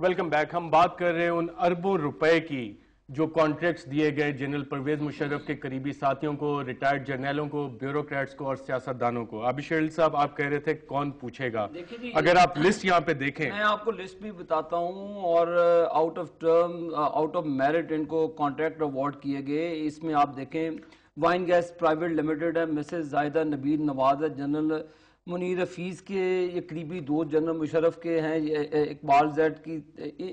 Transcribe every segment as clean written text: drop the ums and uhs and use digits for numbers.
Welcome back. ہم بات کر رہے ہیں ان اربوں روپے کی جو کانٹریکٹس دیے گئے جنرل پرویز مشرف کے قریبی ساتھیوں کو، ریٹائرڈ جرنیلوں کو، بیوروکریٹس کو اور سیاستدانوں کو. عابد شہیل صاحب آپ کہہ رہے تھے کون پوچھے گا؟ اگر آپ لسٹ یہاں پہ دیکھیں، میں آپ کو لسٹ بھی بتاتا ہوں. اور out of term, out of merit ان کو کانٹریکٹ اوارڈ کیے گئے. اس میں آپ دیکھیں وائن گیس پرائیویٹ لمیٹڈ ہے، مسز زاہدہ نبیل نواز ہے، جنرل منیر حفیظ کے یہ قریبی دوست جنرل مشرف کے ہیں، اقبال زیڈ کی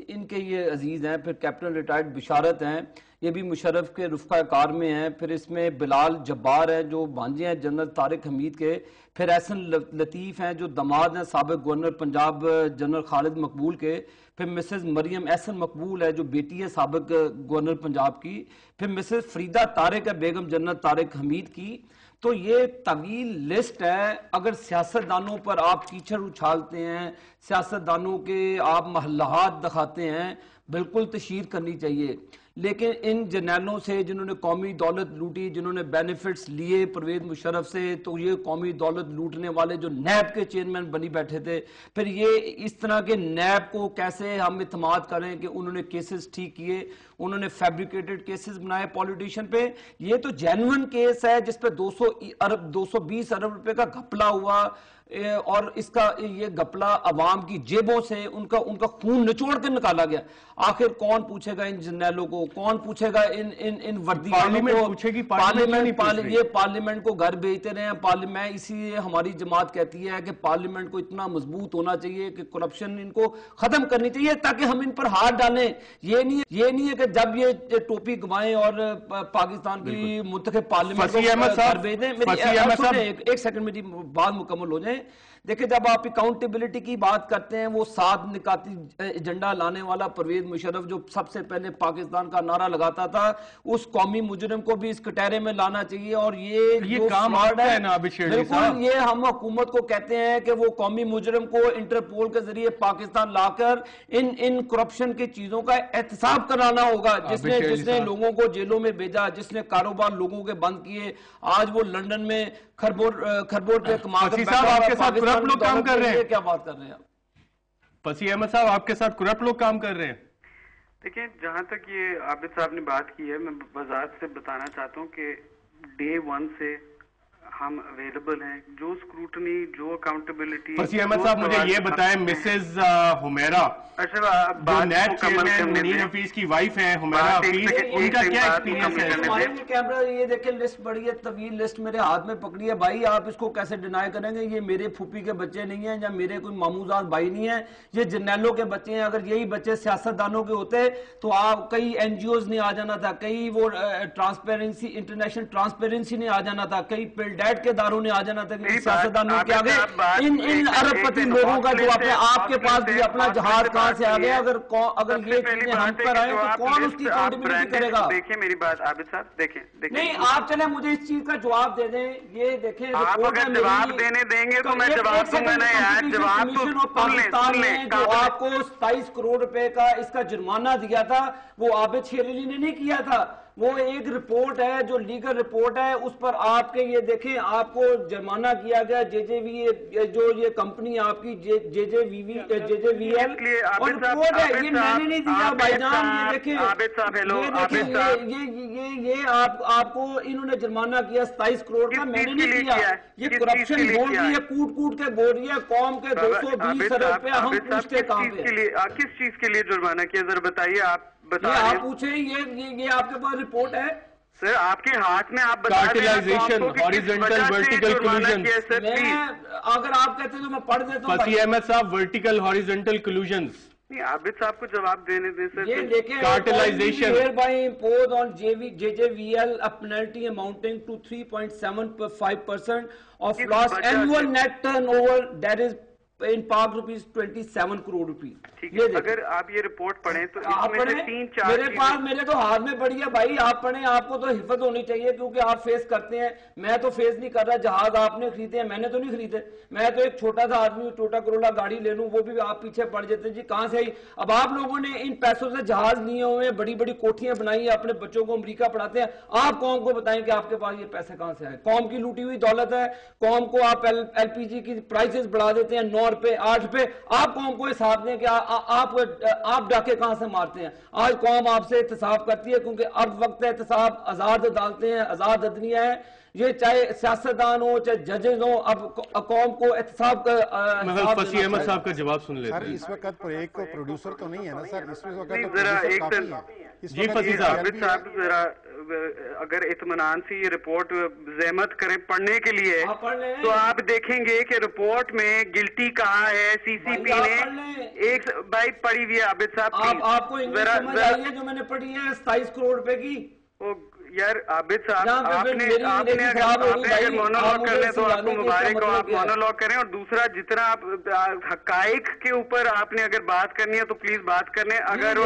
ان کے یہ عزیز ہیں. پھر کیپٹن ریٹائرڈ بشارت ہیں، یہ بھی مشرف کے رفقہ کار میں ہیں. پھر اس میں بلال جبار ہیں جو بھانجے ہیں جنرل طارق حمید کے. پھر احسن لطیف ہیں جو داماد ہیں سابق گورنر پنجاب جنرل خالد مقبول کے. پھر مسز مریم احسن مقبول ہے جو بیٹی ہے سابق گورنر پنجاب کی. پھر مسز فریدہ طارق ہے بیگم جنرل طارق حمید کی. تو یہ طویل لسٹ ہے. اگر سیاستدانوں پر آپ کیچڑ اچھالتے ہیں، سیاستدانوں کے آپ محلات دکھاتے ہیں، بالکل تشہیر کرنی چاہیے. لیکن ان جرنیلوں سے جنہوں نے قومی دولت لوٹی، جنہوں نے بینیفٹس لیے پرویز مشرف سے، تو یہ قومی دولت لوٹنے والے جو نیب کے چیئرمین بنی بیٹھے تھے، پھر یہ اس طرح کے نیب کو کیسے ہم اعتماد کریں کہ انہوں نے کیسز ٹھیک کیے، انہوں نے فیبریکیٹڈ کیسز بنائے پولیٹیشن پہ. یہ تو جینوئن کیس ہے جس پہ 220 ارب روپے کا گھپلا ہوا، اور اس کا یہ گھپلا عوام کی جیبوں سے ان کا خون نچوڑ کے نکالا گیا. آخر کون پوچھے گا ان جرنیلوں کو؟ کون پوچھے گا ان وردی والوں کو؟ پارلیمنٹ کو گھر بھیجتے رہے ہیں. میں اسی لیے ہماری جماعت کہتی ہے کہ پارلیمنٹ کو اتنا مضبوط ہونا چاہیے کہ کرپشن ان کو ختم کرنی چاہیے تاکہ ہم ان پر ہاتھ ڈالیں. یہ نہیں ہے کہ جب یہ ٹوپی گوائیں اور پاکستان کی منتخب پارلیمنٹ کو گھر بھیج دیں. ایک سیکنڈ میری بات مکمل ہو جائے. دیکھیں جب آپ اکاؤنٹیبلٹی کی بات کرتے ہیں، وہ 7 نکاتی ایجنڈا لانے والا پرویز مشرف جو سب سے پہلے پاکستان کا نعرہ لگاتا تھا، اس قومی مجرم کو بھی اس کٹہرے میں لانا چاہیے. اور یہ کام ہے نا بالکل، یہ ہم حکومت کو کہتے ہیں کہ وہ قومی مجرم کو انٹرپول کے ذریعے پاکستان لا کر ان کرپشن کی چیزوں کا احتساب کرانا ہوگا. جس نے لوگوں کو جیلوں میں بھیجا، جس نے کاروبار لوگوں کے بند کیے، آج وہ لنڈن میں خربوٹ پہ کما کر آپ کے ساتھ کرپٹ لوگ کام کر رہے ہیں. کیا بات کر رہے ہیں پسی احمد صاحب؟ آپ کے ساتھ کرپٹ لوگ کام کر رہے ہیں. دیکھیں، جہاں تک یہ عابد صاحب نے بات کی ہے، میں وضاحت سے بتانا چاہتا ہوں کہ ڈے 1 سے ہم اویلیبل ہیں. جو اسکروٹنی، جو اکاؤنٹیبلٹی. پسی احمد صاحب مجھے یہ بتائیں، مسز حمیرہ جو نیب چیئرمین منیر حفیظ کی وائف ہیں، حمیرہ حفیظ، ان کا کیا ایکسپیرینس ہے؟ کیمرہ یہ دیکھیں لسٹ بڑی ہے، طویل لسٹ میرے ہاتھ میں پکڑی ہے. بھائی آپ اس کو کیسے ڈینائی کریں گے؟ یہ میرے پھوپھی کے بچے نہیں ہیں یا میرے کوئی ماموزاد بھائی نہیں ہیں، یہ جرنیلوں کے بچے ہیں. اگر یہی بچے سیاستدانوں کے ہوتے تو آپ کئی این جی اوز نے آ جانا تھا، کئی وہ ٹرانسپیرنسی، انٹرنیشنل ٹرانسپیرنسی نے آ جانا تھا، کئی پلڈیٹ کے داروں نے آ جانا تھا. سیاستدانوں کے آگے ان ارب پتی لوگوں کا جو اپنے آپ کے پاس بھی اپنا جہاز کہاں سے آ گیا؟ اگر یہ چیزیں ہم پر آئے تو کون اس کی اکاؤنٹیبلٹی کرے گا؟ دیکھیں میری بات عابد صاحب، دیکھیں نہیں آپ چلیں مجھے اس چیز کا جواب دے دیں. یہ دیکھیں آپ اگر جواب دینے دیں گے تو میں جواب دوں گا نا یار. جواب تو پاکستان نے جو آپ کو 27 کروڑ روپے کا اس کا جرمانہ دیا تھا، وہ عابد شہیل علی نے نہیں کیا تھا. وہ ایک رپورٹ ہے جو لیگل رپورٹ ہے، اس پر آپ کے یہ دیکھیں آپ کو جرمانہ کیا گیا. جے جے وی جو یہ کمپنی آپ کی جے جے وی ایل، اور رپورٹ ہے، یہ میں نے نہیں دیا بھائی جان. یہ دیکھیں یہ آپ کو انہوں نے جرمانہ کیا 27 کروڑ کا، میں نے نہیں کیا. یہ کرپشن بول رہی ہے، کوٹ کے بول رہی ہے قوم کے 220 ارب روپے ہم پوچھتے کام پہ. کس چیز کے لیے جرمانہ کیا ذرا بتائیے. آپ آپ پوچھیں، یہ آپ کے پاس رپورٹ ہے سر، آپ کے ہاتھ میں. آپ کارٹلائزیشن، ہاریزنٹل ورٹیکل کلوژنز. اگر آپ کہتے ہیں تو میں پڑھ دیتا ہوں. پسی احمد صاحب، ورٹیکل ہاریزنٹل کلوژنز. نہیں، عابد صاحب کو جواب دینے دیں سر. یہ دیکھیں، cartelisation hereby impose on JJVL a penalty amounting to 3.75% of loss annual net turnover, that is in پاک روپیز 27 کروڑ روپیز. اگر آپ یہ رپورٹ پڑھیں تو اس میں سے 3-4 میرے پاس، میرے تو ہاتھ میں پڑی ہے بھائی. آپ پڑھیں، آپ کو تو حفظ ہونی چاہیے کیونکہ آپ فیس کرتے ہیں. میں تو فیس نہیں کر رہا. جہاز آپ نے خریدے ہیں، میں نے تو نہیں خریدے. میں تو ایک چھوٹا سا آدمی ٹوٹا کرولا گاڑی لے لوں، وہ بھی آپ پیچھے پڑ جاتے ہیں جی کہاں سے آئی. اب آپ لوگوں نے ان پیسوں سے جہاز لیے ہوئے ہیں، بڑی بڑی کوٹھیاں بنائی ہیں، اپنے بچوں کو امریکہ پڑھاتے ہیں. آپ قوم کو بتائیں کہ آپ کے پاس یہ پیسے کہاں سے آئے؟ قوم کی لوٹی ہوئی دولت ہے. قوم کو آپ ایل پی جی کی پرائسز بڑھا دیتے ہیں. 9 پہ 8 پہ آپ قوم کو حساب دیں کہ آپ ڈاکے کہاں سے مارتے ہیں. آج قوم آپ سے احتساب کرتی ہے کیونکہ اب وقت احتساب. آزاد عدالتیں ہیں, آزاد عدلیہ ہیں, یہ چاہے سیاستدان ہو چاہے ججز ہوں, اب قوم کو احتساب کا فصیح احمد صاحب کا جواب سن لیتے ہیں. سر اس وقت ایک کو پروڈیوسر تو نہیں ہے نا سر, اس وقت ذرا ایک جی فصیح عابد صاحب ذرا اگر اطمینان سے یہ رپورٹ زحمت کریں پڑھنے کے لیے تو آپ دیکھیں گے کہ رپورٹ میں گلٹی کہا ہے سی سی پی نے. ایک بھائی پڑھی ہوئی ہے عابد صاحب, آپ کو انگلش سمجھ آئی ہے جو میں نے پڑھی ہے 27 کروڑ روپے کی. یار عابد صاحب آپ نے اگر مونولوگ کر لیں تو آپ کو مبارک ہو, آپ مونولوگ کریں. اور دوسرا جتنا آپ حقائق کے اوپر آپ نے اگر بات کرنی ہے تو پلیز بات کر لیں. اگر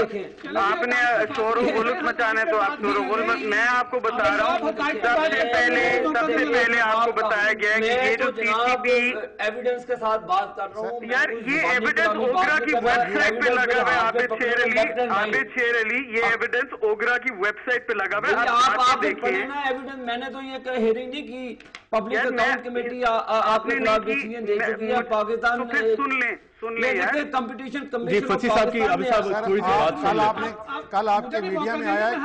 آپ نے شور و غلط مچانا ہے تو آپ شور و غلط. میں آپ کو بتا رہا ہوں سب سے پہلے آپ کو بتایا گیا ہے کہ یہ جو سی سی پی ایویڈنس کے ساتھ بات کر رہا ہوں یار, یہ ایویڈنس اوگرا کی ویب سائٹ پہ لگا ہوا ہے. عابد شیر علی یہ ایویڈنس اوگرا کی ویب سائٹ پہ لگا ہوا ہے. آپ پڑھیں نا ایویڈنس. میں نے تو یہ ہیئرنگ نہیں کی, پبلک اکاؤنٹ کمیٹی آپ کے خلاف ڈیسیژن دے چکی ہے پاکستان میں. سن لیں یار کمپٹیشن جی کمیشن فصیح صاحب کی عابد صاحب تھوڑی سی بات سن لیتے ہیں. کل آپ کے میڈیا میں آیا ہے,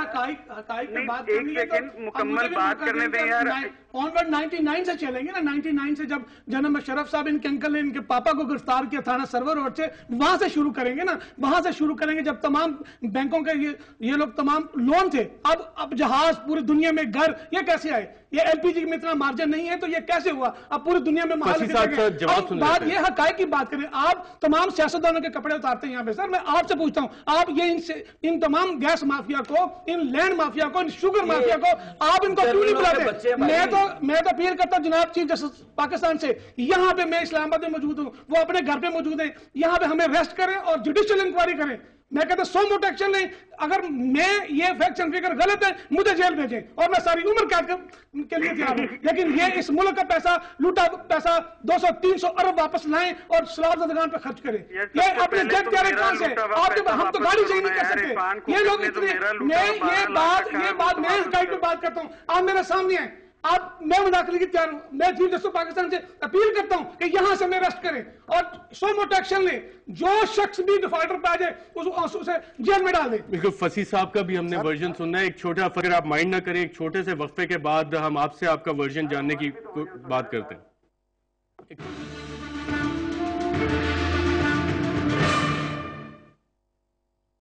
ایک سیکنڈ مکمل بات کرنے دیں یار. آنورڈ 99 سے چلیں گے نا. 99 سے جب جناب مشرف صاحب ان کے انکل نے ان کے پاپا کو گرفتار کیا تھانہ سرور روڈ سے, وہاں سے شروع کریں گے نا. وہاں سے شروع کریں گے جب تمام بینکوں کے یہ لوگ تمام لون تھے. اب جہاز پوری دنیا میں گھر, یہ کیسے آئے؟ یہ ایل پی جی میں اتنا مارجن نہیں ہے تو یہ کیسے ہوا؟ اب پوری دنیا میں بات یہ حقائق کی بات کریں. آپ تمام سیاستدانوں کے کپڑے اتارتے ہیں یہاں پہ. سر میں آپ سے پوچھتا ہوں, آپ یہ ان تمام گیس مافیا کو, ان لینڈ مافیا کو, ان شوگر مافیا کو آپ ان کو کیوں نہیں بلاتے؟ میں تو اپیل کرتا ہوں جناب چیف جسٹس پاکستان سے, یہاں پہ میں اسلام آباد میں موجود ہوں, وہ اپنے گھر پہ موجود ہیں, یہاں پہ ہمیں ریسٹ کریں اور جوڈیشل انکوائری کریں. میں کہتا ہوں سو موٹ ایکشن لیں. اگر میں یہ فیکٹس اینڈ فگر غلط ہے مجھے جیل بھیجیں اور میں ساری عمر قید کے لیے تیار ہوں. لیکن یہ اس ملک کا پیسہ, لوٹا پیسہ 200-300 ارب واپس لائیں اور سلاب زدگان پہ خرچ کریں. یہ اپنے جیب کہہ رہے کہاں سے؟ ہم تو گاڑی سے ہی نہیں کر سکتے. یہ لوگ اتنے, میں یہ بات میں حقائق پہ بات کرتا ہوں, آپ میرے سامنے ہیں. آپ میں مداخلت کی تیار ہوں. میں چیف جسٹس پاکستان سے اپیل کرتا ہوں کہ یہاں سے میں ریسٹ کریں اور سو موٹ ایکشن لیں. جو شخص بھی ڈیفالٹر پہ آ جائے اسے جیل میں ڈال دیں. بالکل فصیح صاحب کا بھی ہم نے ورژن سننا ہے. ایک چھوٹا, اگر آپ مائنڈ نہ کریں, ایک چھوٹے سے وقفے کے بعد ہم آپ سے آپ کا ورژن جاننے کی بات کرتے ہیں.